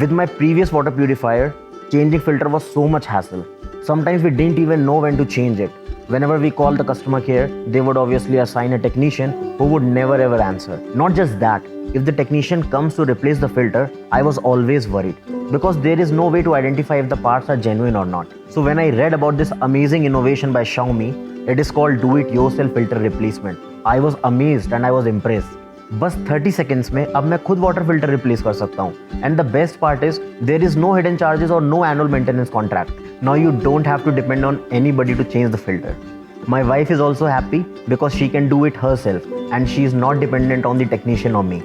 With my previous water purifier, changing filter was so much hassle. Sometimes we didn't even know when to change it. Whenever we called the customer care, they would obviously assign a technician who would never ever answer. Not just that, if the technician comes to replace the filter, I was always worried because there is no way to identify if the parts are genuine or not. So when I read about this amazing innovation by Xiaomi, it is called Do It Yourself Filter Replacement. I was amazed and I was impressed. बस 30 seconds में अब मैं खुद water filter replace कर सकता हूँ and the best part is there is no hidden charges और no annual maintenance contract now you don't have to depend on anybody to change the filter My wife is also happy because she can do it herself and she is not dependent on the technician or me.